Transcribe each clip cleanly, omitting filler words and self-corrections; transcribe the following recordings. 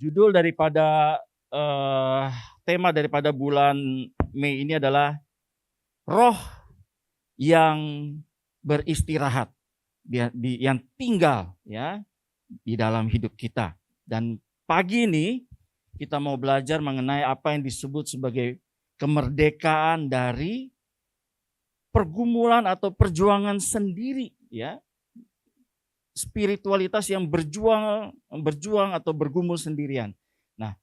Judul daripada tema daripada bulan Mei ini adalah roh yang beristirahat, yang tinggal ya di dalam hidup kita. Dan pagi ini kita mau belajar mengenai apa yang disebut sebagai kemerdekaan dari pergumulan atau perjuangan sendiri ya. Spiritualitas yang berjuang atau bergumul sendirian. Nah,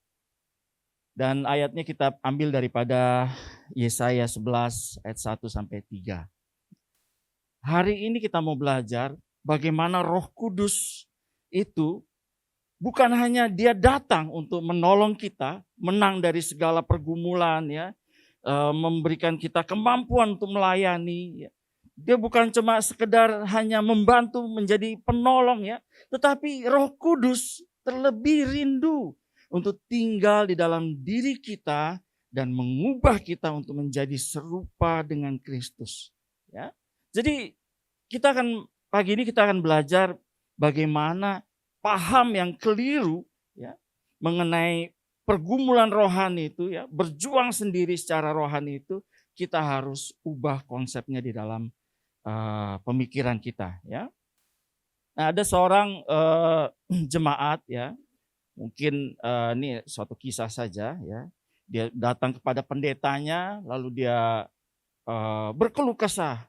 dan ayatnya kita ambil daripada Yesaya 11 ayat 1 sampai 3. Hari ini kita mau belajar bagaimana Roh Kudus itu bukan hanya dia datang untuk menolong kita, menang dari segala pergumulan ya, memberikan kita kemampuan untuk melayani ya. Dia bukan cuma sekedar hanya membantu menjadi penolong ya, tetapi Roh Kudus terlebih rindu untuk tinggal di dalam diri kita dan mengubah kita untuk menjadi serupa dengan Kristus. Ya. Jadi pagi ini kita akan belajar bagaimana paham yang keliru ya mengenai pergumulan rohani itu ya, berjuang sendiri secara rohani itu, kita harus ubah konsepnya di dalam pemikiran kita ya. Nah, ada seorang jemaat ya, mungkin ini suatu kisah saja ya. Dia datang kepada pendetanya lalu dia berkeluh kesah.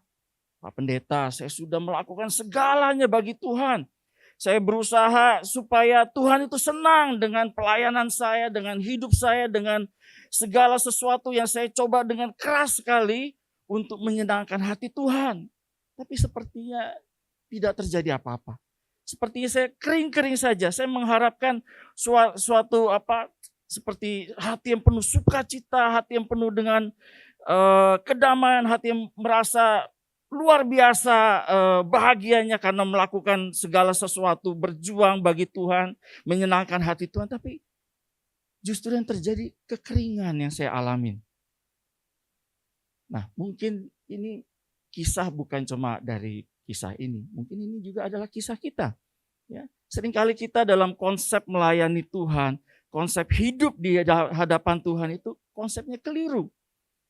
Pak Pendeta, saya sudah melakukan segalanya bagi Tuhan. Saya berusaha supaya Tuhan itu senang dengan pelayanan saya, dengan hidup saya, dengan segala sesuatu yang saya coba dengan keras sekali untuk menyenangkan hati Tuhan. Tapi sepertinya tidak terjadi apa-apa. Sepertinya saya kering-kering saja. Saya mengharapkan suatu seperti hati yang penuh sukacita, hati yang penuh dengan kedamaian, hati yang merasa luar biasa bahagianya karena melakukan segala sesuatu, berjuang bagi Tuhan, menyenangkan hati Tuhan. Tapi justru yang terjadi kekeringan yang saya alamin. Nah, mungkin ini kisah bukan cuma dari kisah ini. Mungkin ini juga adalah kisah kita. Ya. Seringkali kita dalam konsep melayani Tuhan, konsep hidup di hadapan Tuhan itu konsepnya keliru.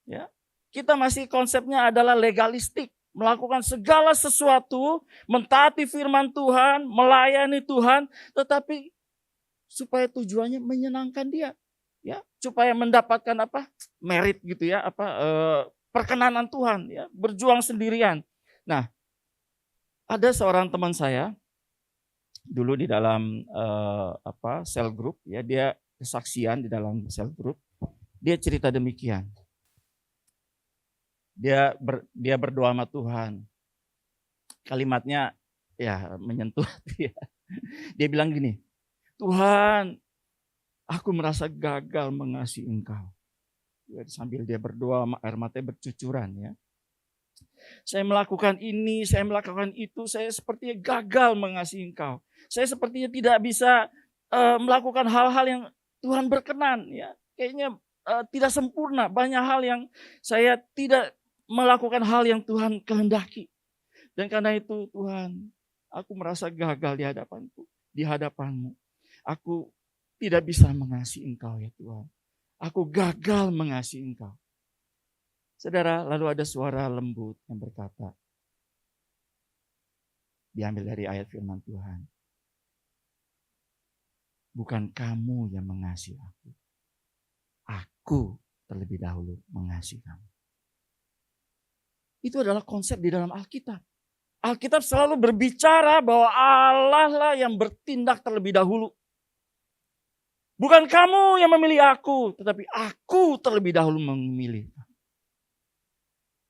Ya. Kita masih konsepnya adalah legalistik. Melakukan segala sesuatu, mentaati firman Tuhan, melayani Tuhan, tetapi supaya tujuannya menyenangkan Dia. Ya, supaya mendapatkan merit gitu ya, perkenanan Tuhan ya, berjuang sendirian. Nah, ada seorang teman saya dulu di dalam sel group ya, dia kesaksian di dalam sel group. Dia cerita demikian. Dia berdoa sama Tuhan. Kalimatnya ya menyentuh hati ya. Dia bilang gini, Tuhan, aku merasa gagal mengasihi Engkau. Sambil dia berdoa, air matanya bercucuran ya. Saya melakukan ini, saya melakukan itu, saya sepertinya gagal mengasihi Engkau. Saya sepertinya tidak bisa melakukan hal-hal yang Tuhan berkenan ya. Kayaknya tidak sempurna, banyak hal yang saya tidak melakukan hal yang Tuhan kehendaki. Dan karena itu Tuhan, aku merasa gagal di hadapan-Mu. Aku tidak bisa mengasihi Engkau ya Tuhan. Aku gagal mengasihi Engkau. Saudara, lalu ada suara lembut yang berkata, diambil dari ayat firman Tuhan. Bukan kamu yang mengasihi aku. Aku terlebih dahulu mengasihi kamu. Itu adalah konsep di dalam Alkitab. Alkitab selalu berbicara bahwa Allah lah yang bertindak terlebih dahulu. Bukan kamu yang memilih aku, tetapi aku terlebih dahulu memilih.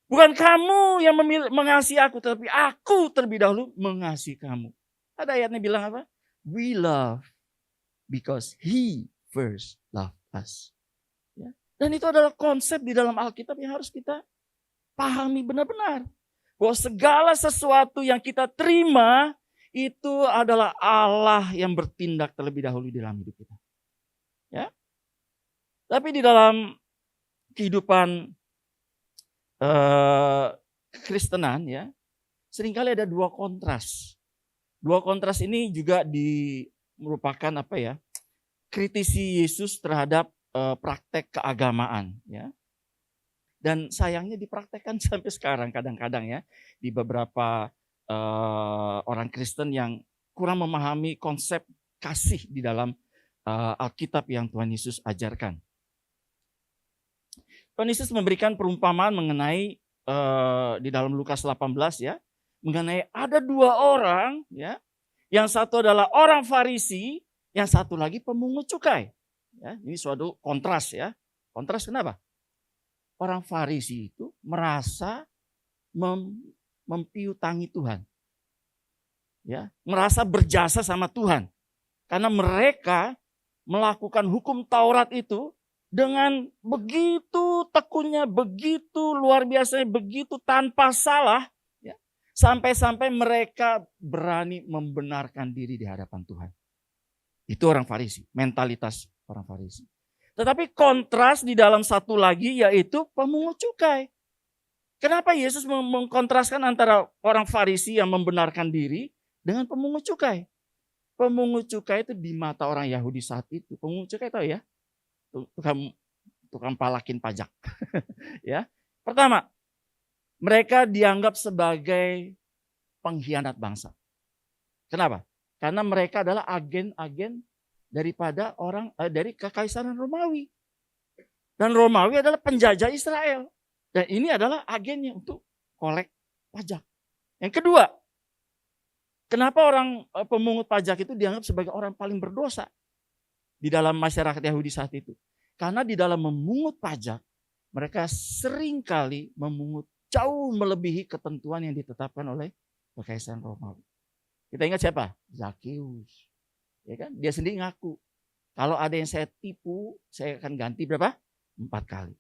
Bukan kamu yang mengasihi aku, tetapi aku terlebih dahulu mengasihi kamu. Ada ayatnya bilang apa? We love because He first loved us. Ya. Dan itu adalah konsep di dalam Alkitab yang harus kita pahami benar-benar. Bahwa segala sesuatu yang kita terima itu adalah Allah yang bertindak terlebih dahulu di dalam hidup kita. Ya. Tapi di dalam kehidupan Kekristenan ya, seringkali ada dua kontras. Dua kontras ini juga merupakan mengkritisi Yesus terhadap praktek keagamaan, ya. Dan sayangnya dipraktekkan sampai sekarang kadang-kadang ya di beberapa orang Kristen yang kurang memahami konsep kasih di dalam Alkitab yang Tuhan Yesus ajarkan. Tuhan Yesus memberikan perumpamaan mengenai di dalam Lukas 18 ya, mengenai ada dua orang ya, yang satu adalah orang Farisi, yang satu lagi pemungut cukai. Ya, ini suatu kontras ya. Kontras kenapa? Orang Farisi itu merasa mempiutangi Tuhan. Ya, merasa berjasa sama Tuhan. Karena mereka melakukan hukum Taurat itu dengan begitu tekunnya, begitu luar biasa, begitu tanpa salah. Sampai-sampai mereka berani membenarkan diri di hadapan Tuhan. Itu orang Farisi, mentalitas orang Farisi. Tetapi kontras di dalam satu lagi yaitu pemungut cukai. Kenapa Yesus mengkontraskan antara orang Farisi yang membenarkan diri dengan pemungut cukai? Pemungut cukai itu di mata orang Yahudi saat itu. Pemungut cukai tahu ya? Tukang palakin pajak. Ya. Pertama, mereka dianggap sebagai pengkhianat bangsa. Kenapa? Karena mereka adalah agen-agen daripada dari kekaisaran Romawi. Dan Romawi adalah penjajah Israel. Dan ini adalah agennya untuk kolek pajak. Yang kedua, kenapa orang pemungut pajak itu dianggap sebagai orang paling berdosa di dalam masyarakat Yahudi saat itu? Karena di dalam memungut pajak, mereka seringkali memungut jauh melebihi ketentuan yang ditetapkan oleh kekaisaran Romawi. Kita ingat siapa? Zakheus. Ya kan? Dia sendiri ngaku, kalau ada yang saya tipu, saya akan ganti berapa? 4 kali.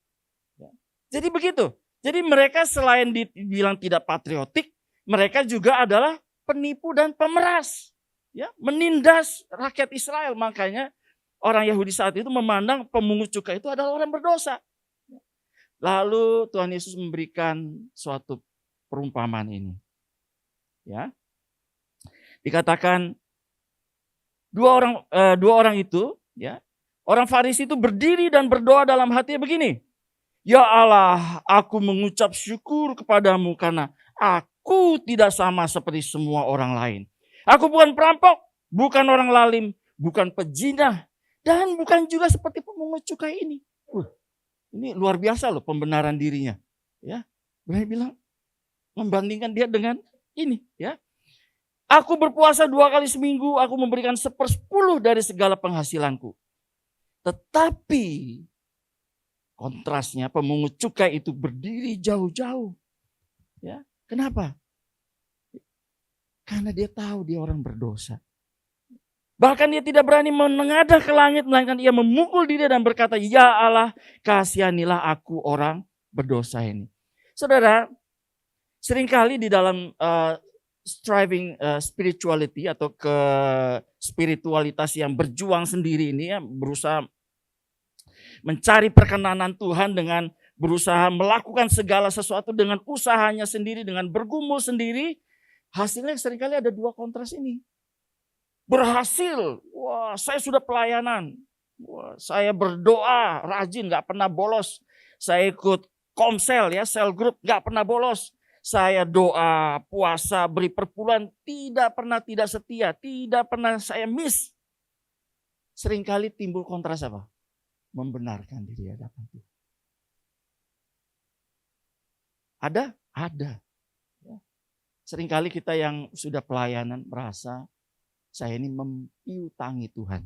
Ya. Jadi begitu. Jadi mereka selain dibilang tidak patriotik, mereka juga adalah penipu dan pemeras. Ya, menindas rakyat Israel. Makanya orang Yahudi saat itu memandang pemungut cukai itu adalah orang berdosa. Lalu Tuhan Yesus memberikan suatu perumpamaan ini. Ya. Dikatakan dua orang itu, ya. Orang Farisi itu berdiri dan berdoa dalam hatinya begini. Ya Allah, aku mengucap syukur kepadamu karena aku tidak sama seperti semua orang lain. Aku bukan perampok, bukan orang lalim, bukan pejinah, dan bukan juga seperti pemungut cukai ini. Ini luar biasa loh pembenaran dirinya. Ya, berani bilang membandingkan dia dengan ini. Ya, aku berpuasa 2 kali seminggu, aku memberikan 1/10 dari segala penghasilanku. Tetapi kontrasnya pemungut cukai itu berdiri jauh-jauh. Ya, kenapa? Karena dia tahu dia orang berdosa. Bahkan dia tidak berani menengadah ke langit, melainkan ia memukul diri dan berkata, ya Allah, kasihanilah aku orang berdosa ini. Saudara, seringkali di dalam striving spirituality atau ke spiritualitas yang berjuang sendiri ini ya, berusaha mencari perkenanan Tuhan dengan berusaha melakukan segala sesuatu dengan usahanya sendiri, dengan bergumul sendiri, hasilnya seringkali ada 2 kontras ini. Berhasil, wah saya sudah pelayanan, wah, saya berdoa rajin, gak pernah bolos. Saya ikut komsel ya, sel group, gak pernah bolos. Saya doa, puasa, beri perpuluhan, tidak pernah tidak setia, tidak pernah saya miss. Seringkali timbul kontras apa? Membenarkan diri hadapan Tuhan. Ada. Ya. Seringkali kita yang sudah pelayanan merasa saya ini mempiutangi Tuhan.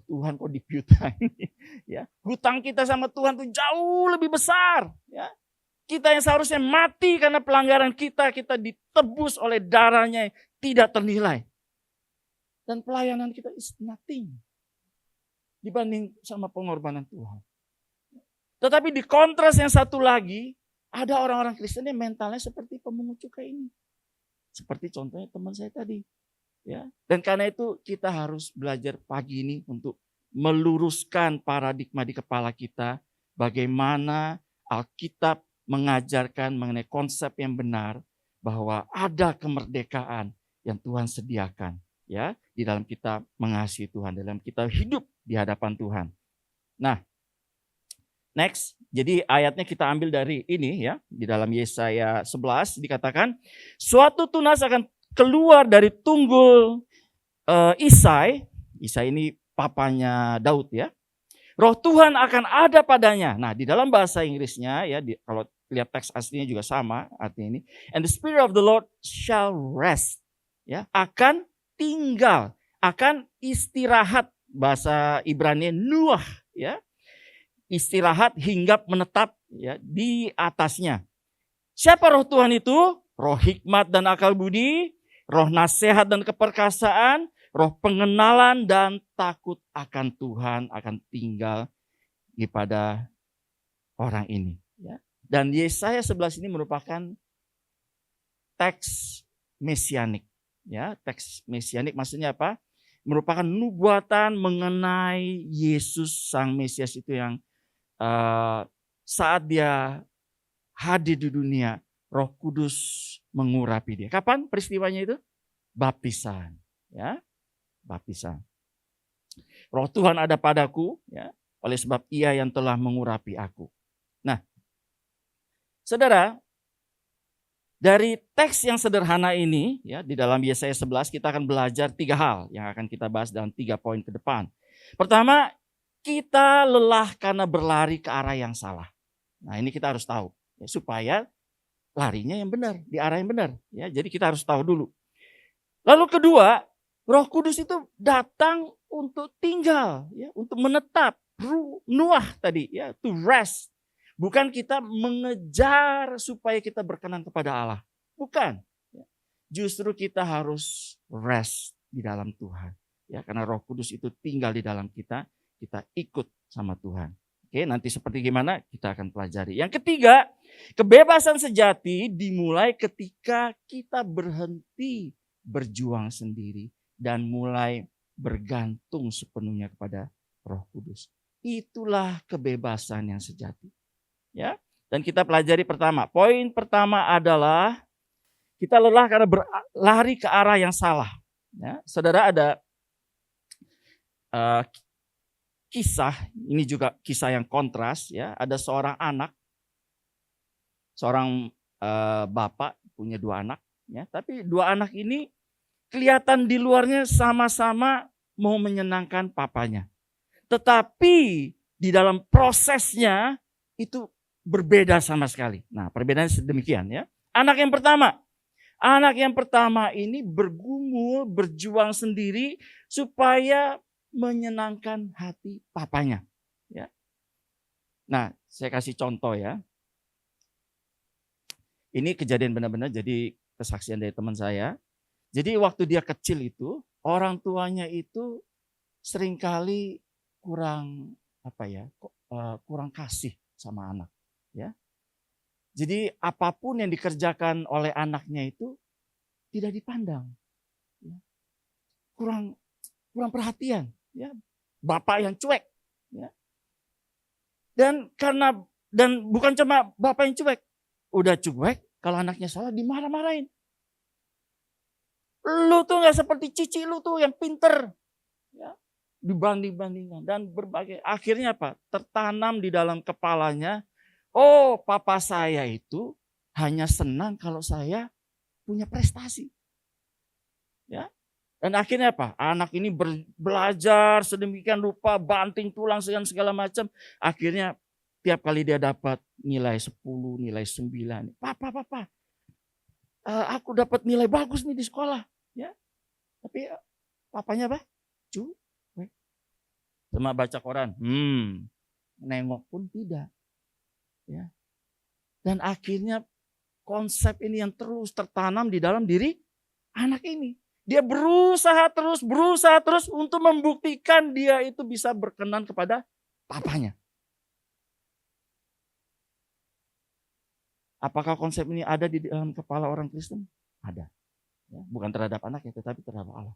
Tuhan kok dipiutangi? Ya, hutang kita sama Tuhan tuh jauh lebih besar. Ya. Kita yang seharusnya mati karena pelanggaran kita ditebus oleh darahnya yang tidak ternilai. Dan pelayanan kita is nothing dibanding sama pengorbanan Tuhan. Tetapi di kontras yang satu lagi, ada orang-orang Kristen yang mentalnya seperti pemungut cukai ini. Seperti contohnya teman saya tadi. Ya, dan karena itu kita harus belajar pagi ini untuk meluruskan paradigma di kepala kita. Bagaimana Alkitab mengajarkan mengenai konsep yang benar bahwa ada kemerdekaan yang Tuhan sediakan. ya, di dalam kita mengasihi Tuhan, dalam kita hidup di hadapan Tuhan. Nah, next, jadi ayatnya kita ambil dari ini ya, di dalam Yesaya 11 dikatakan, suatu tunas akan keluar dari tunggul Isai. Isai ini papanya Daud ya. Roh Tuhan akan ada padanya. Nah, di dalam bahasa Inggrisnya ya, kalau lihat teks aslinya juga sama artinya ini. And the Spirit of the Lord shall rest. Ya, akan tinggal, akan istirahat, bahasa Ibrani nuah ya. Istirahat hinggap menetap ya di atasnya. Siapa roh Tuhan itu? Roh hikmat dan akal budi, roh nasihat dan keperkasaan, roh pengenalan dan takut akan Tuhan akan tinggal pada orang ini. Ya. Dan Yesaya 11 ini merupakan teks mesianik. Ya, teks mesianik maksudnya apa? Merupakan nubuatan mengenai Yesus Sang Mesias itu yang saat dia hadir di dunia, Roh Kudus mengurapi dia. Kapan peristiwanya itu? Baptisan, ya, baptisan. Roh Tuhan ada padaku, ya, oleh sebab Ia yang telah mengurapi aku. Nah, saudara, dari teks yang sederhana ini, ya, di dalam Yesaya 11 kita akan belajar 3 hal yang akan kita bahas dalam 3 poin ke depan. Pertama, kita lelah karena berlari ke arah yang salah. Nah, ini kita harus tahu ya, supaya larinya yang benar, di arah yang benar. Ya, jadi kita harus tahu dulu. Lalu kedua, Roh Kudus itu datang untuk tinggal, ya, untuk menetap, nuah tadi, ya, to rest. Bukan kita mengejar supaya kita berkenan kepada Allah. Bukan. Justru kita harus rest di dalam Tuhan. Ya, karena Roh Kudus itu tinggal di dalam kita ikut sama Tuhan. Oke, nanti seperti gimana kita akan pelajari. Yang ketiga, kebebasan sejati dimulai ketika kita berhenti berjuang sendiri dan mulai bergantung sepenuhnya kepada Roh Kudus. Itulah kebebasan yang sejati. Ya, dan kita pelajari pertama. Poin pertama adalah kita lelah karena berlari ke arah yang salah. Ya, saudara, ada kisah, ini juga kisah yang kontras. Ya, ada seorang anak, seorang bapak punya 2 anak. Ya, tapi 2 anak ini kelihatan di luarnya sama-sama mau menyenangkan papanya. Tetapi di dalam prosesnya itu berbeda sama sekali. Nah, perbedaannya sedemikian ya. Anak yang pertama ini bergumul, berjuang sendiri supaya menyenangkan hati papanya. Ya. Nah, saya kasih contoh ya. Ini kejadian benar-benar jadi kesaksian dari teman saya. Jadi waktu dia kecil itu, orang tuanya itu seringkali kurang kurang kasih sama anak. Ya, jadi apapun yang dikerjakan oleh anaknya itu tidak dipandang, ya. kurang perhatian, ya. Bapak yang cuek, ya. Dan bukan cuma bapak yang cuek, udah cuek kalau anaknya salah dimarah-marahin. Lu tuh nggak seperti cici lu tuh yang pinter, ya. Dibanding-bandingkan dan berbagai, akhirnya apa? Tertanam di dalam kepalanya. Oh, papa saya itu hanya senang kalau saya punya prestasi. Ya. Dan akhirnya apa? Anak ini belajar sedemikian rupa, banting tulang segala macam. Akhirnya tiap kali dia dapat nilai 10, nilai 9. Papa, aku dapat nilai bagus nih di sekolah. Ya. Tapi papanya apa? Cuma baca koran. Nengok pun tidak. Ya. Dan akhirnya konsep ini yang terus tertanam di dalam diri anak ini. Dia berusaha terus untuk membuktikan dia itu bisa berkenan kepada papanya. Apakah konsep ini ada di dalam kepala orang Kristen? Ada. Ya, bukan terhadap anaknya, tetapi terhadap Allah.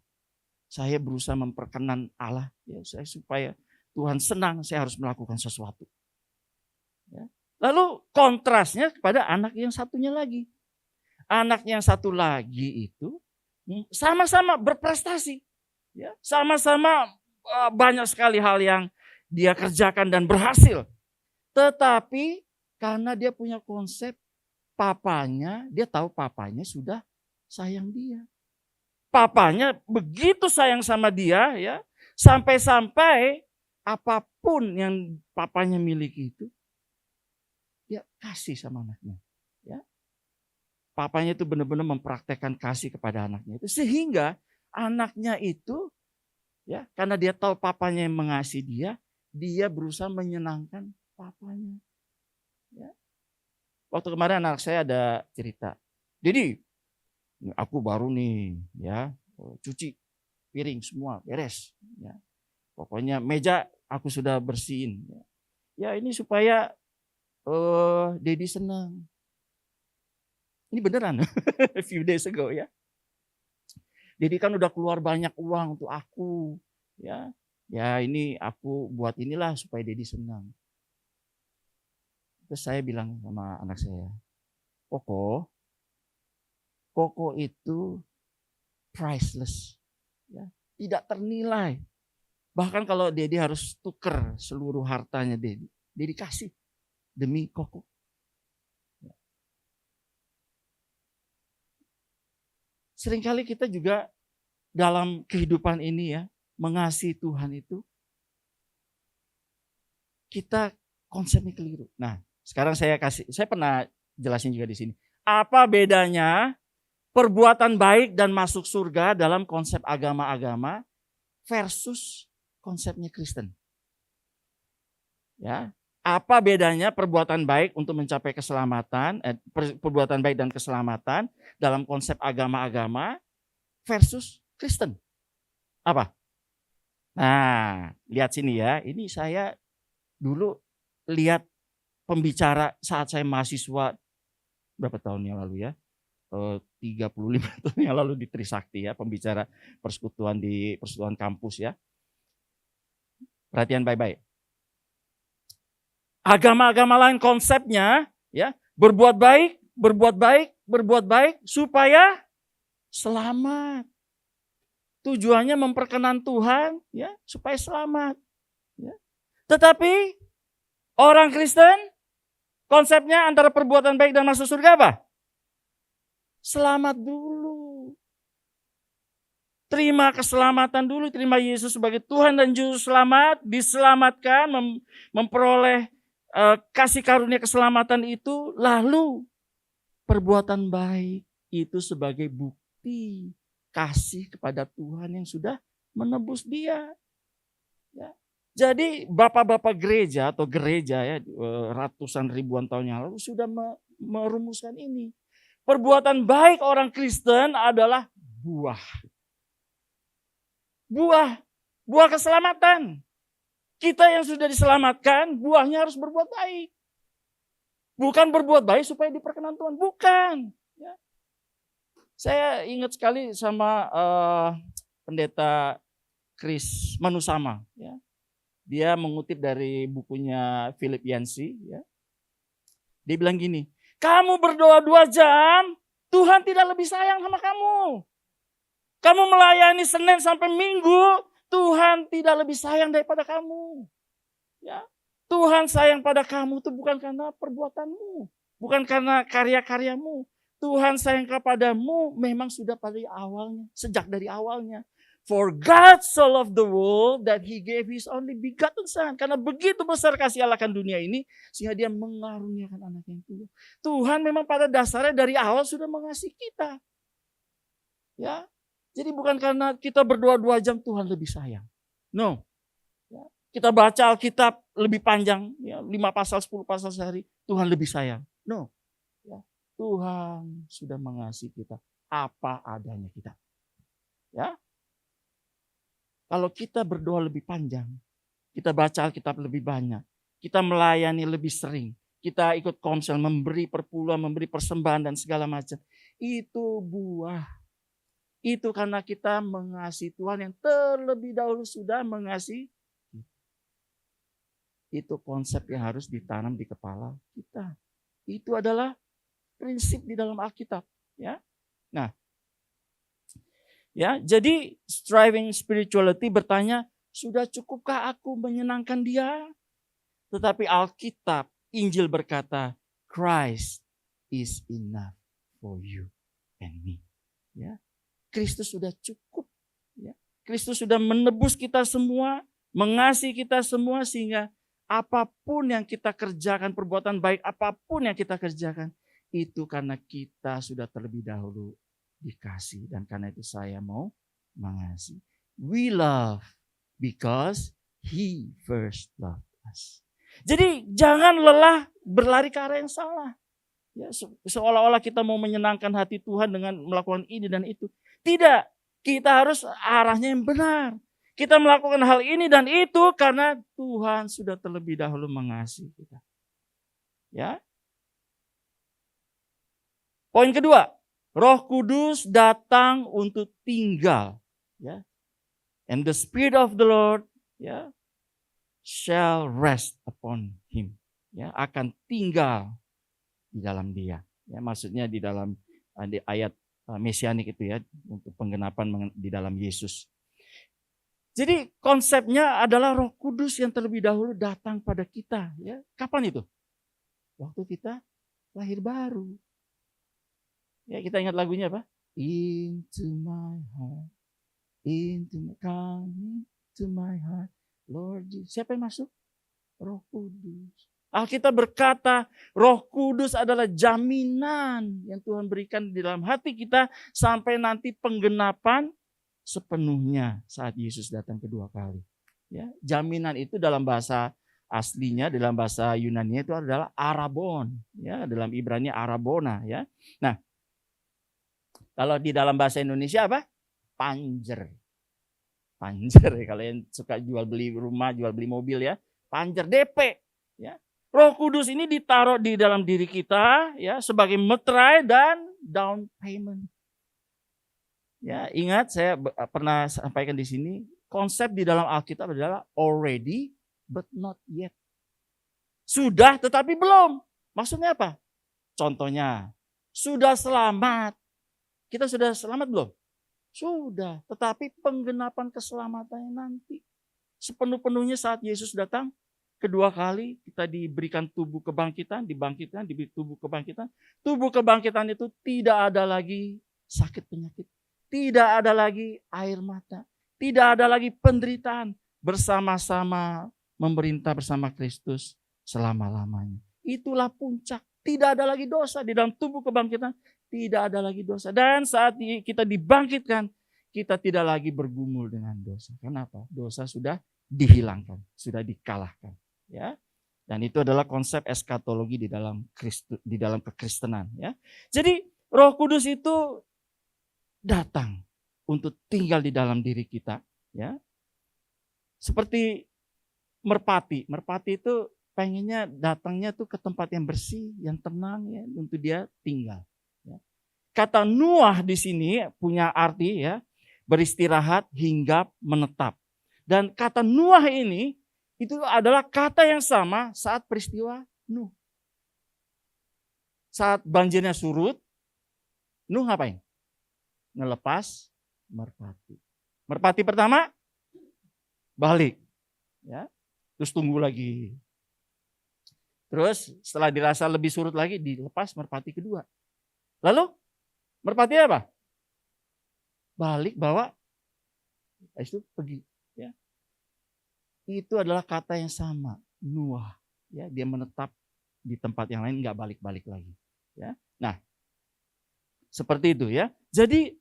Saya berusaha memperkenan Allah, ya, supaya Tuhan senang, saya harus melakukan sesuatu. Ya. Lalu kontrasnya kepada anak yang satunya lagi. Anak yang satu lagi itu sama-sama berprestasi. Ya, sama-sama banyak sekali hal yang dia kerjakan dan berhasil. Tetapi karena dia punya konsep papanya, dia tahu papanya sudah sayang dia. Papanya begitu sayang sama dia, ya, sampai-sampai apapun yang papanya miliki itu dia kasih sama anaknya. Ya. Papanya itu benar-benar mempraktekkan kasih kepada anaknya itu, sehingga anaknya itu, ya, karena dia tahu papanya yang mengasihi dia berusaha menyenangkan papanya. Ya. Waktu kemarin anak saya ada cerita, jadi aku baru nih, ya, cuci piring semua beres, ya. Pokoknya meja aku sudah bersihin. Ya ini supaya Dedi senang. Ini beneran, a few days ago, ya. Dedi kan udah keluar banyak uang untuk aku, ya. Ya ini aku buat inilah supaya Dedi senang. Terus saya bilang sama anak saya, Koko itu priceless, ya, tidak ternilai. Bahkan kalau Dedi harus tuker seluruh hartanya Dedi kasih demi Koko. Seringkali kita juga dalam kehidupan ini, ya, mengasihi Tuhan itu kita konsepnya keliru. Nah, sekarang saya pernah jelasin juga di sini. Apa bedanya perbuatan baik dan masuk surga dalam konsep agama-agama versus konsepnya Kristen? Ya, apa bedanya perbuatan baik untuk mencapai keselamatan, perbuatan baik dan keselamatan dalam konsep agama-agama versus Kristen? Apa? Nah, lihat sini ya. Ini saya dulu lihat pembicara saat saya mahasiswa berapa tahun yang lalu, ya. 35 tahun yang lalu di Trisakti, ya, pembicara persekutuan di persekutuan kampus, ya. Perhatian baik-baik. Agama-agama lain konsepnya, ya, berbuat baik supaya selamat. Tujuannya memperkenan Tuhan, ya, supaya selamat. Ya. Tetapi orang Kristen konsepnya antara perbuatan baik dan masuk surga apa? Selamat dulu. Terima keselamatan dulu, terima Yesus sebagai Tuhan dan Juru Selamat, diselamatkan, memperoleh kasih karunia keselamatan itu, lalu perbuatan baik itu sebagai bukti kasih kepada Tuhan yang sudah menebus dia. Ya. Jadi bapak-bapak gereja atau gereja, ya, ratusan ribuan tahun yang lalu sudah merumuskan ini. Perbuatan baik orang Kristen adalah buah keselamatan. Kita yang sudah diselamatkan, buahnya harus berbuat baik. Bukan berbuat baik supaya diperkenan Tuhan, bukan. Ya. Saya ingat sekali sama pendeta Chris Manusama. Ya. Dia mengutip dari bukunya Philip Yancey. Ya. Dia bilang gini, kamu berdoa 2 jam, Tuhan tidak lebih sayang sama kamu. Kamu melayani Senin sampai Minggu, Tuhan tidak lebih sayang daripada kamu. Ya. Tuhan sayang pada kamu itu bukan karena perbuatanmu, bukan karena karya-karyamu. Tuhan sayang kepadamu memang sudah pada awalnya, sejak dari awalnya. For God so loved the world that He gave His only begotten Son. Karena begitu besar kasih Allah akan dunia ini, sehingga Dia mengaruniakan anak yang tunggal. Tuhan memang pada dasarnya dari awal sudah mengasihi kita. Ya, jadi bukan karena kita berdoa 2 jam Tuhan lebih sayang. No. Ya, kita baca Alkitab lebih panjang, ya, 5 pasal, 10 pasal sehari, Tuhan lebih sayang. No. Ya, Tuhan sudah mengasihi kita apa adanya kita. Ya. Kalau kita berdoa lebih panjang, kita baca Alkitab lebih banyak, kita melayani lebih sering, kita ikut komsel, memberi perpuluhan, memberi persembahan dan segala macam, itu buah. Itu karena kita mengasihi Tuhan yang terlebih dahulu sudah mengasihi. Itu konsep yang harus ditanam di kepala kita. Itu adalah prinsip di dalam Alkitab. Ya. Nah, Ya, jadi striving spirituality bertanya, sudah cukupkah aku menyenangkan Dia? Tetapi Alkitab, Injil berkata, Christ is enough for you and me. Ya, Kristus sudah cukup. Ya, Kristus sudah menebus kita semua, mengasihi kita semua sehingga apapun yang kita kerjakan, perbuatan baik apapun yang kita kerjakan, itu karena kita sudah terlebih dahulu dikasih. Dan karena itu saya mau mengasihi. We love because He first loved us. Jadi jangan lelah berlari ke arah yang salah. Ya, seolah-olah kita mau menyenangkan hati Tuhan dengan melakukan ini dan itu. Tidak, kita harus arahnya yang benar. Kita melakukan hal ini dan itu karena Tuhan sudah terlebih dahulu mengasihi kita. Ya. Poin kedua, Roh Kudus datang untuk tinggal. Ya. And the Spirit of the Lord, ya, shall rest upon him. Ya, akan tinggal di dalam dia. Ya, maksudnya di dalam di ayat mesianik itu ya, untuk penggenapan di dalam Yesus. Jadi konsepnya adalah Roh Kudus yang terlebih dahulu datang pada kita. Ya, kapan itu? Waktu kita lahir baru. Ya, kita ingat lagunya apa? Into my heart, come into my heart, Lord Jesus. Siapa yang masuk? Roh Kudus. Alkitab berkata, Roh Kudus adalah jaminan yang Tuhan berikan di dalam hati kita sampai nanti penggenapan sepenuhnya saat Yesus datang kedua kali. Ya, jaminan itu dalam bahasa aslinya, dalam bahasa Yunani itu adalah arabon. Ya, dalam Ibrani arabona. Ya. Nah, kalau di dalam bahasa Indonesia apa? Panjer. Panjer, kalau yang suka jual beli rumah, jual beli mobil ya. Panjer, DP. Ya. Roh Kudus ini ditaruh di dalam diri kita ya sebagai meterai dan down payment. Ya, ingat saya pernah sampaikan di sini, konsep di dalam Alkitab adalah already but not yet. Sudah tetapi belum. Maksudnya apa? Contohnya, sudah selamat. Kita sudah selamat belum? Sudah, tetapi penggenapan keselamatannya nanti. Sepenuh-penuhnya saat Yesus datang kedua kali, kita diberikan tubuh kebangkitan, dibangkitkan, diberi tubuh kebangkitan. Tubuh kebangkitan itu tidak ada lagi sakit penyakit. Tidak ada lagi air mata. Tidak ada lagi penderitaan. Bersama-sama memerintah bersama Kristus selama-lamanya. Itulah puncak. Tidak ada lagi dosa di dalam tubuh kebangkitan. Tidak ada lagi dosa. Dan saat kita dibangkitkan, kita tidak lagi bergumul dengan dosa. Kenapa? Dosa sudah dihilangkan, sudah dikalahkan. Ya. Dan itu adalah konsep eskatologi di dalam kekristenan. Ya. Jadi Roh Kudus itu datang untuk tinggal di dalam diri kita, ya. Seperti merpati. Merpati itu pengennya datangnya tuh ke tempat yang bersih, yang tenang ya, untuk dia tinggal. Ya. Kata Nuah di sini punya arti ya, beristirahat, hinggap, menetap. Dan kata Nuah ini itu adalah kata yang sama saat peristiwa Nuh. Saat banjirnya surut, Nuh ngapain? Ngelepas merpati. Merpati pertama balik, ya, terus tunggu lagi. Terus setelah dirasa lebih surut lagi, dilepas merpati kedua. Lalu merpati apa? Balik bawa, itu pergi. Ya. Itu adalah kata yang sama, Nuah. Ya, dia menetap di tempat yang lain, nggak balik-balik lagi. Ya. Nah, seperti itu ya. Jadi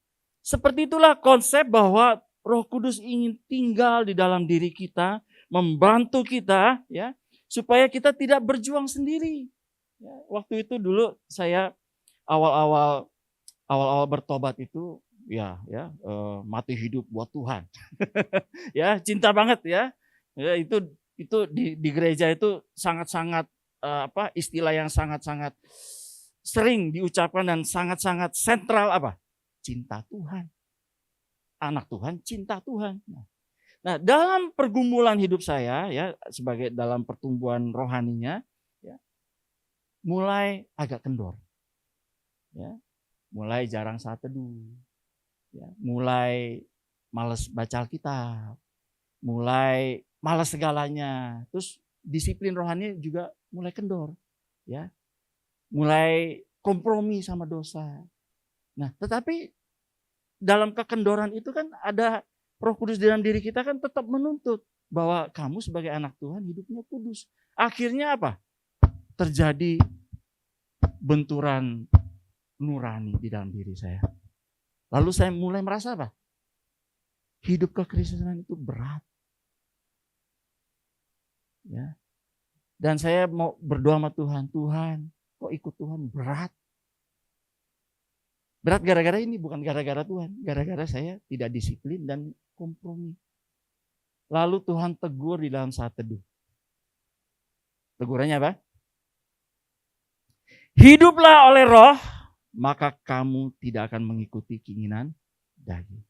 seperti itulah konsep bahwa Roh Kudus ingin tinggal di dalam diri kita, membantu kita ya, supaya kita tidak berjuang sendiri. Ya, waktu itu dulu saya awal-awal bertobat itu mati hidup buat Tuhan. Ya, cinta banget ya. Ya itu di gereja itu sangat-sangat istilah yang sangat-sangat sering diucapkan dan sangat-sangat sentral apa? Cinta Tuhan. Anak Tuhan, cinta Tuhan. Nah, dalam pergumulan hidup saya ya sebagai dalam pertumbuhan rohaninya ya, mulai agak kendor. Ya. Mulai jarang saat teduh. Ya, mulai malas baca Alkitab, mulai malas segalanya, terus disiplin rohani juga mulai kendor, ya, mulai kompromi sama dosa. Nah, tetapi dalam kekendoran itu kan ada Roh Kudus di dalam diri kita kan tetap menuntut bahwa kamu sebagai anak Tuhan hidupnya kudus. Akhirnya apa? Terjadi benturan nurani di dalam diri saya. Lalu saya mulai merasa apa? Hidup kekristenan itu berat. Ya. Dan saya mau berdoa sama Tuhan, Tuhan, kok ikut Tuhan berat? Berat gara-gara ini, bukan gara-gara Tuhan. Gara-gara saya tidak disiplin dan kompromi. Lalu Tuhan tegur di dalam saat teduh. Tegurannya apa? Hiduplah oleh roh, maka kamu tidak akan mengikuti keinginan daging.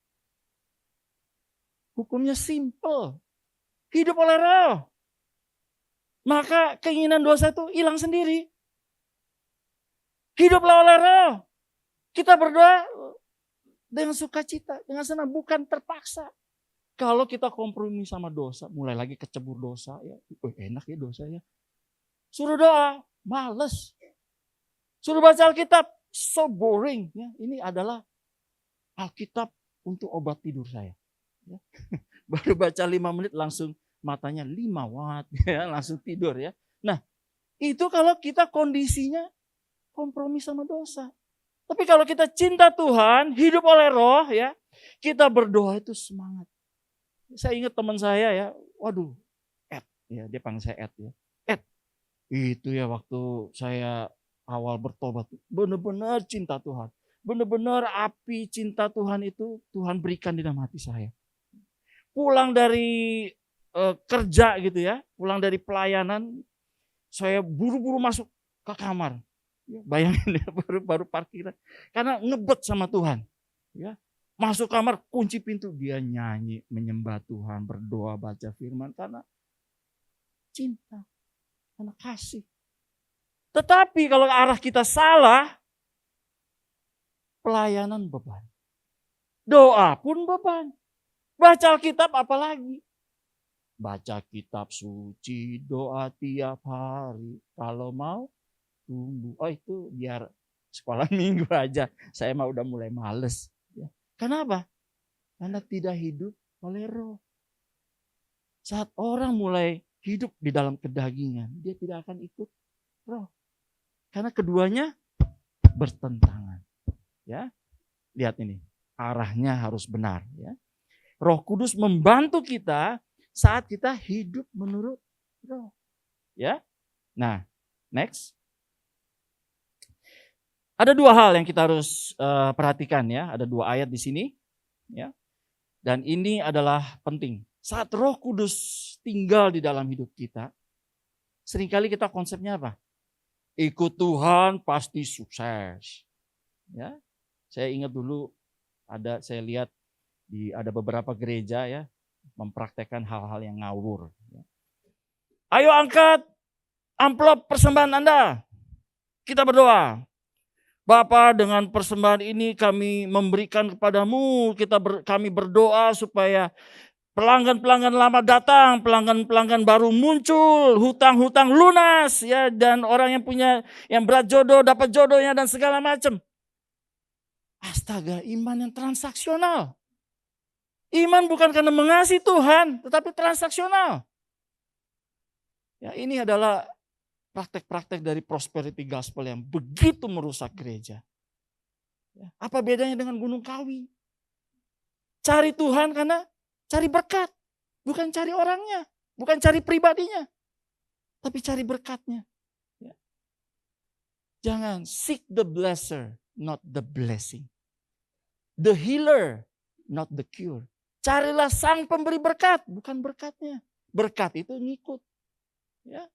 Hukumnya simple. Hidup oleh roh. Maka keinginan dosa itu hilang sendiri. Hiduplah oleh roh. Kita berdoa dengan sukacita, dengan senang, bukan terpaksa. Kalau kita kompromi sama dosa, mulai lagi kecebur dosa, ya, enak ya dosa ya. Suruh doa, males. Suruh baca Alkitab, so boring. Ya, ini adalah Alkitab untuk obat tidur saya. Ya. Baru baca 5 menit langsung matanya 5 watt, ya, langsung tidur ya. Nah, itu kalau kita kondisinya kompromi sama dosa. Tapi kalau kita cinta Tuhan, hidup oleh roh ya, kita berdoa itu semangat. Saya ingat teman saya ya, waduh, Ed, ya dia panggil saya Ed ya. Ed, itu ya waktu saya awal bertobat, benar-benar cinta Tuhan. Benar-benar api cinta Tuhan itu Tuhan berikan di dalam hati saya. Pulang dari kerja gitu ya, pulang dari pelayanan, saya buru-buru masuk ke kamar. Ya, bayangin ya, baru parkiran. Karena ngebet sama Tuhan. Ya, masuk kamar, kunci pintu, dia nyanyi, menyembah Tuhan, berdoa, baca firman karena cinta, karena kasih. Tetapi kalau arah kita salah, pelayanan beban. Doa pun beban. Baca Alkitab apalagi? Baca kitab suci, doa tiap hari. Kalau mau, tunggu. Oh itu biar sekolah minggu aja. Saya mah udah mulai males. Ya. Kenapa? Karena tidak hidup oleh roh. Saat orang mulai hidup di dalam kedagingan, dia tidak akan ikut roh. Karena keduanya bertentangan. Ya, lihat ini, arahnya harus benar. Ya. Roh Kudus membantu kita saat kita hidup menurut roh. Ya, nah, next. Ada 2 hal yang kita harus perhatikan ya. Ada 2 ayat di sini. Ya. Dan ini adalah penting. Saat Roh Kudus tinggal di dalam hidup kita, seringkali kita konsepnya apa? Ikut Tuhan pasti sukses. Ya. Saya ingat dulu saya lihat ada beberapa gereja ya mempraktekkan hal-hal yang ngawur. Ya. Ayo angkat amplop persembahan Anda. Kita berdoa. Bapa, dengan persembahan ini kami memberikan kepadamu, kami berdoa supaya pelanggan-pelanggan lama datang, pelanggan-pelanggan baru muncul, hutang-hutang lunas ya, dan orang yang berat jodoh dapat jodohnya dan segala macam. Astaga, iman yang transaksional. Iman bukan karena mengasihi Tuhan, tetapi transaksional. Ya, ini adalah praktek-praktek dari prosperity gospel yang begitu merusak gereja. Ya, apa bedanya dengan Gunung Kawi? Cari Tuhan karena cari berkat. Bukan cari orangnya. Bukan cari pribadinya. Tapi cari berkatnya. Ya. Jangan seek the blesser, not the blessing. The healer, not the cure. Carilah sang pemberi berkat, bukan berkatnya. Berkat itu ngikut. Ya.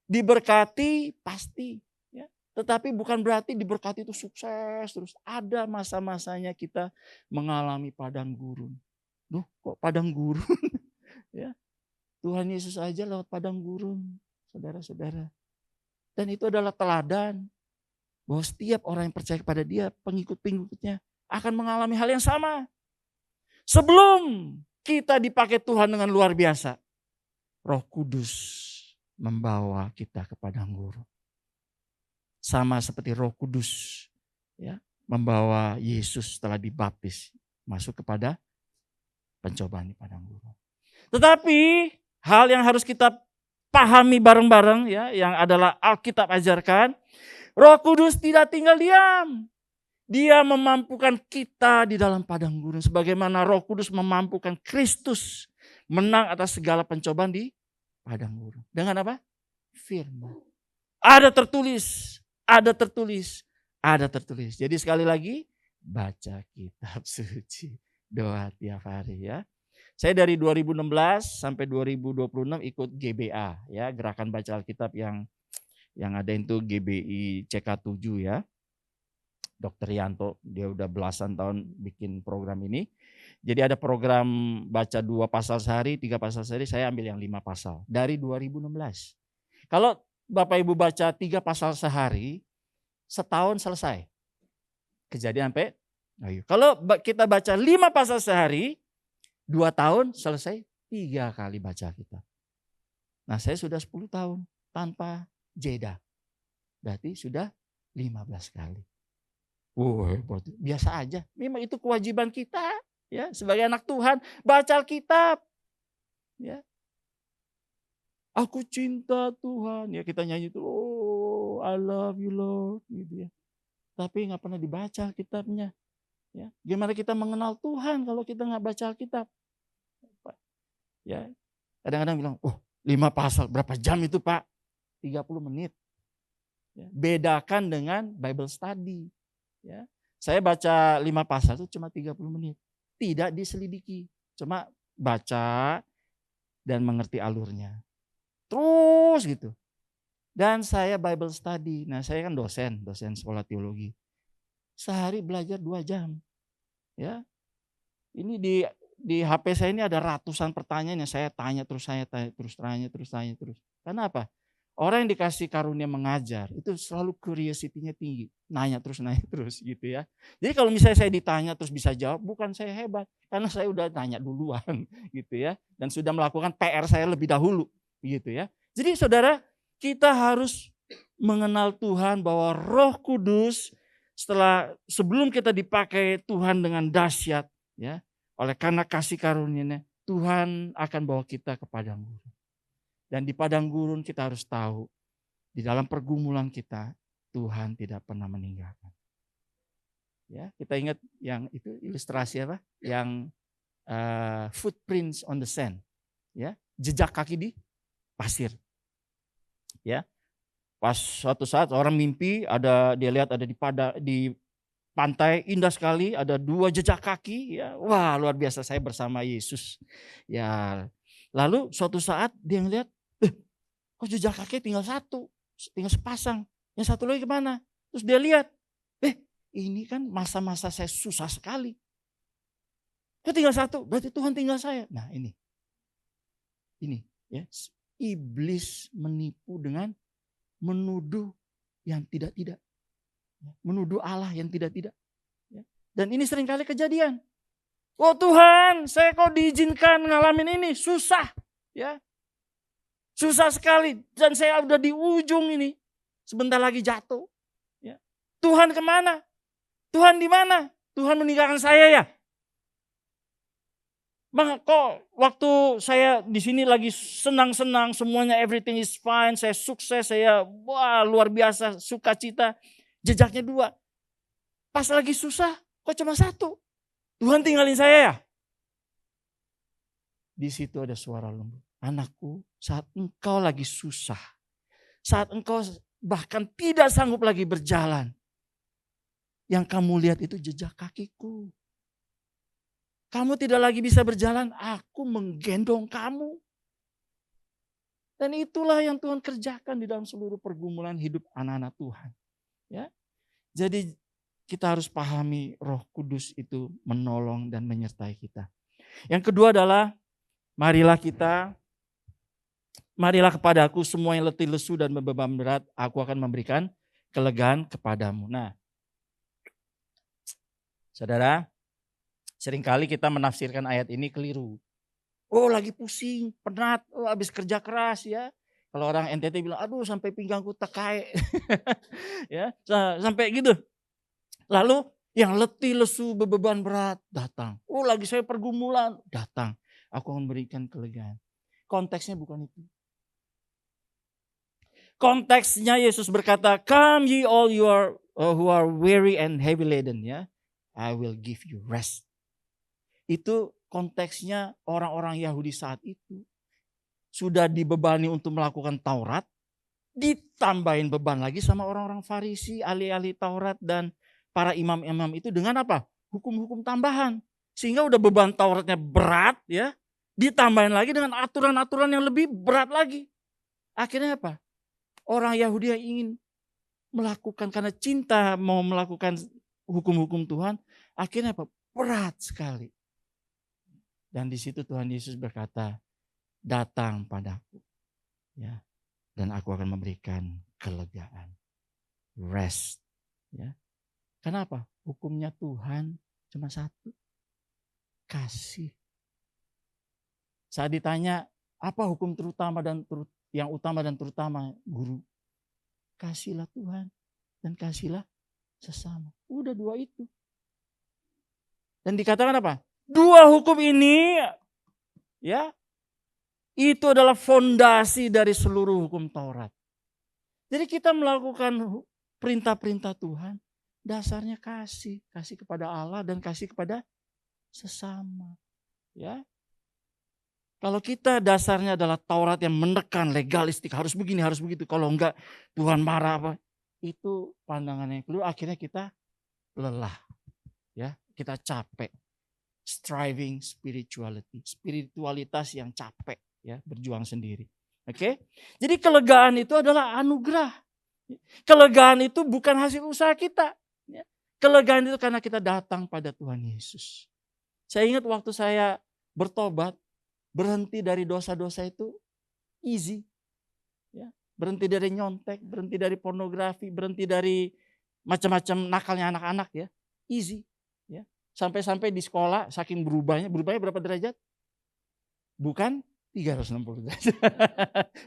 Diberkati pasti. Ya. Tetapi bukan berarti diberkati itu sukses terus. Ada masa-masanya kita mengalami padang gurun. Duh, kok padang gurun? Ya. Tuhan Yesus aja lewat padang gurun, saudara-saudara. Dan itu adalah teladan bahwa setiap orang yang percaya kepada Dia, pengikut-pengikutnya akan mengalami hal yang sama. Sebelum kita dipakai Tuhan dengan luar biasa, Roh Kudus membawa kita ke padang gurun. Sama seperti Roh Kudus ya, membawa Yesus setelah dibaptis masuk kepada pencobaan di padang gurun. Tetapi hal yang harus kita pahami bareng-bareng ya, yang adalah Alkitab ajarkan, Roh Kudus tidak tinggal diam. Dia memampukan kita di dalam padang gurun. Sebagaimana Roh Kudus memampukan Kristus menang atas segala pencobaan di padang gurun. Dengan apa? Firman. Ada tertulis, ada tertulis, ada tertulis. Jadi sekali lagi, baca kitab suci. Doa tiap hari ya. Saya dari 2016 sampai 2026 ikut GBA ya, Gerakan Baca Alkitab yang ada itu GBI CK7 ya. Dr. Yanto, dia udah belasan tahun bikin program ini. Jadi ada program baca 2 pasal sehari, 3 pasal sehari, saya ambil yang 5 pasal. Dari 2016. Kalau Bapak Ibu baca 3 pasal sehari, setahun selesai. Kejadian sampai, ayo. Kalau kita baca 5 pasal sehari, 2 tahun selesai, 3 kali baca kita. Nah saya sudah 10 tahun tanpa jeda. Berarti sudah 15 kali. Biasa aja. Memang itu kewajiban kita ya sebagai anak Tuhan, baca Alkitab. Ya. Aku cinta Tuhan. Ya kita nyanyi itu, oh I love you Lord gitu ya. Tapi nggak pernah dibaca Alkitabnya. Ya. Gimana kita mengenal Tuhan kalau kita nggak baca Alkitab? Ya. Kadang-kadang bilang, 5 pasal berapa jam itu Pak? 30 menit. Ya. Bedakan dengan Bible study. Ya, saya baca 5 pasal itu cuma 30 menit. Tidak diselidiki. Cuma baca dan mengerti alurnya. Terus gitu. Dan saya Bible study. Nah saya kan dosen sekolah teologi. Sehari belajar 2 jam. Ya, ini di HP saya ini ada ratusan pertanyaan yang saya tanya terus. Kenapa? Orang yang dikasih karunia mengajar itu selalu curiosity-nya tinggi. Nanya terus gitu ya. Jadi kalau misalnya saya ditanya terus bisa jawab, bukan saya hebat. Karena saya udah tanya duluan gitu ya. Dan sudah melakukan PR saya lebih dahulu gitu ya. Jadi saudara, kita harus mengenal Tuhan bahwa Roh Kudus sebelum kita dipakai Tuhan dengan dahsyat ya. Oleh karena kasih karunia-Nya, Tuhan akan bawa kita ke padang gurun. Dan di padang gurun kita harus tahu, di dalam pergumulan kita, Tuhan tidak pernah meninggalkan. Ya, kita ingat yang itu ilustrasi apa? Yang footprints on the sand, ya, jejak kaki di pasir. Ya, pas suatu saat orang mimpi, dia lihat ada di pantai indah sekali, ada 2 jejak kaki, ya, wah luar biasa, saya bersama Yesus. Ya, lalu suatu saat dia ngelihat, kok jejak kaki tinggal 1, tinggal sepasang. Yang satu lagi kemana? Terus dia lihat, ini kan masa-masa saya susah sekali. Kok tinggal 1? Berarti Tuhan tinggal saya. Nah ini ya, iblis menipu dengan menuduh yang tidak-tidak. Menuduh Allah yang tidak-tidak. Dan ini seringkali kejadian. Oh Tuhan, saya kok diizinkan ngalamin ini, susah. Ya. Susah sekali dan saya udah di ujung ini. Sebentar lagi jatuh. Ya. Tuhan kemana? Tuhan di mana? Tuhan meninggalkan saya ya? Kok waktu saya di sini lagi senang-senang, semuanya everything is fine, saya sukses, saya luar biasa, sukacita, jejaknya 2. Pas lagi susah, kok cuma 1? Tuhan tinggalin saya ya? Di situ ada suara lembut. Anakku, saat engkau lagi susah, saat engkau bahkan tidak sanggup lagi berjalan, yang kamu lihat itu jejak kakiku. Kamu tidak lagi bisa berjalan, aku menggendong kamu. Dan itulah yang Tuhan kerjakan di dalam seluruh pergumulan hidup anak-anak Tuhan. Ya, jadi kita harus pahami Roh Kudus itu menolong dan menyertai kita. Yang kedua adalah marilah kepadaku semua yang letih lesu dan beban berat, aku akan memberikan kelegaan kepadamu. Nah, saudara, Seringkali kita menafsirkan ayat ini keliru. Oh lagi pusing, penat, oh habis kerja keras ya. Kalau orang NTT bilang, aduh sampai pinggangku tekai. Ya, sampai gitu. Lalu yang letih, lesu, beban berat datang. Oh lagi saya pergumulan, datang. Aku akan berikan kelegaan. Konteksnya bukan itu. Konteksnya Yesus berkata, "Come ye all who are weary and heavy laden, ya. I will give you rest." Itu konteksnya orang-orang Yahudi saat itu. Sudah dibebani untuk melakukan Taurat, ditambahin beban lagi sama orang-orang Farisi, ahli-ahli Taurat dan para imam-imam itu dengan apa? Hukum-hukum tambahan. Sehingga udah beban Tauratnya berat ya, ditambahin lagi dengan aturan-aturan yang lebih berat lagi. Akhirnya apa? Orang Yahudi yang ingin melakukan karena cinta mau melakukan hukum-hukum Tuhan, akhirnya apa? Berat sekali. Dan di situ Tuhan Yesus berkata, datang padaku, ya, dan aku akan memberikan kelegaan, rest, ya. Kenapa? Hukumnya Tuhan cuma satu, kasih. Saat ditanya apa hukum terutama yang utama dan terutama, guru, kasihlah Tuhan dan kasihlah sesama. Udah dua itu. Dan dikatakan apa? Dua hukum ini, ya, itu adalah fondasi dari seluruh hukum Taurat. Jadi kita melakukan perintah-perintah Tuhan, dasarnya kasih kepada Allah dan kasih kepada sesama. Ya, kalau kita dasarnya adalah Taurat yang menekan legalistik, harus begini, harus begitu. Kalau enggak Tuhan marah apa? Itu pandangannya keluar. Akhirnya kita lelah, ya, kita capek. Striving spirituality, spiritualitas yang capek, ya, berjuang sendiri. Oke, jadi kelegaan itu adalah anugerah. Kelegaan itu bukan hasil usaha kita. Kelegaan itu karena kita datang pada Tuhan Yesus. Saya ingat waktu saya bertobat, berhenti dari dosa-dosa itu easy. Ya, berhenti dari nyontek, berhenti dari pornografi, berhenti dari macam-macam nakalnya anak-anak, ya, easy. Ya. Sampai-sampai di sekolah saking berubahnya berapa derajat? Bukan 360 derajat.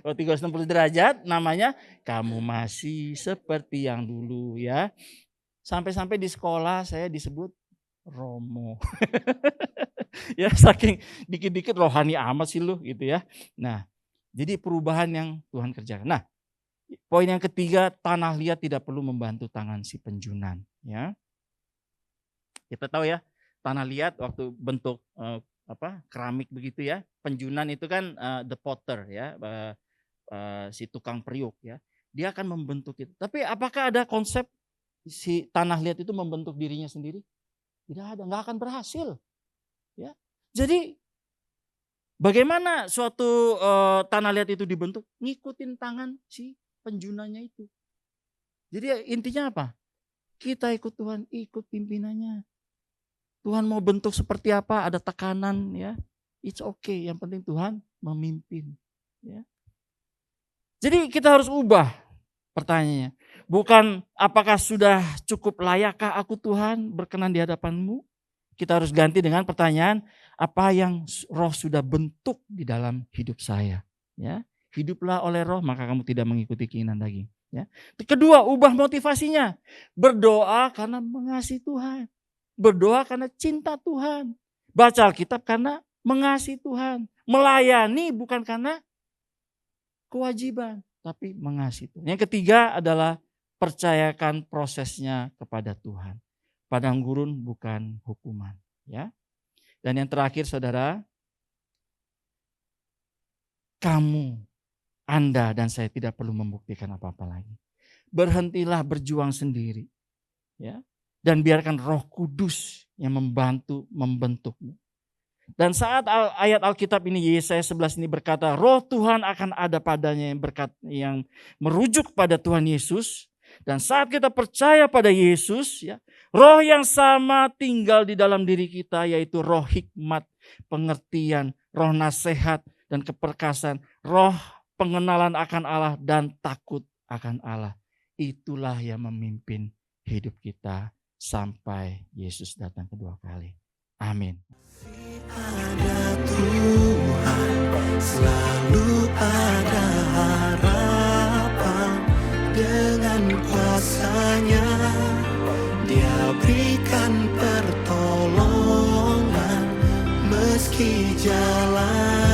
Kalau 360 derajat namanya kamu masih seperti yang dulu, ya. Sampai-sampai di sekolah saya disebut Romo. Ya saking dikit-dikit rohani amat sih lu gitu ya. Nah, jadi perubahan yang Tuhan kerjakan. Nah, poin yang ketiga, tanah liat tidak perlu membantu tangan si penjunan, ya. Kita tahu ya, tanah liat waktu bentuk keramik begitu ya. Penjunan itu kan the potter ya, si tukang periuk ya. Dia akan membentuk itu. Tapi apakah ada konsep si tanah liat itu membentuk dirinya sendiri? Tidak ada, nggak akan berhasil. Ya. Jadi bagaimana suatu tanah liat itu dibentuk? Ngikutin tangan si penjunannya itu. Jadi intinya apa? Kita ikut Tuhan, ikut pimpinannya. Tuhan mau bentuk seperti apa, ada tekanan, ya, it's okay. Yang penting Tuhan memimpin. Ya. Jadi kita harus ubah pertanyaannya. Bukan apakah sudah cukup layakkah aku Tuhan berkenan di hadapan-Mu. Kita harus ganti dengan pertanyaan, apa yang Roh sudah bentuk di dalam hidup saya. Ya. Hiduplah oleh Roh, maka kamu tidak mengikuti keinginan daging. Ya. Kedua, ubah motivasinya. Berdoa karena mengasihi Tuhan. Berdoa karena cinta Tuhan. Baca Alkitab karena mengasihi Tuhan. Melayani bukan karena kewajiban, tapi mengasihi Tuhan. Yang ketiga adalah percayakan prosesnya kepada Tuhan. Padang gurun bukan hukuman. Ya. Dan yang terakhir saudara, kamu, Anda dan saya tidak perlu membuktikan apa-apa lagi. Berhentilah berjuang sendiri. Ya. Dan biarkan Roh Kudus yang membentukmu. Dan saat ayat Alkitab ini, Yesaya 11 ini berkata, Roh Tuhan akan ada padanya yang merujuk pada Tuhan Yesus. Dan saat kita percaya pada Yesus, ya, Roh yang sama tinggal di dalam diri kita, yaitu Roh hikmat, pengertian, Roh nasihat dan keperkasaan, Roh pengenalan akan Allah dan takut akan Allah. Itulah yang memimpin hidup kita sampai Yesus datang kedua kali. Amin. Ada Tuhan, selalu ada harapan. Dengan kuasa-Nya Dia berikan pertolongan, meski jalan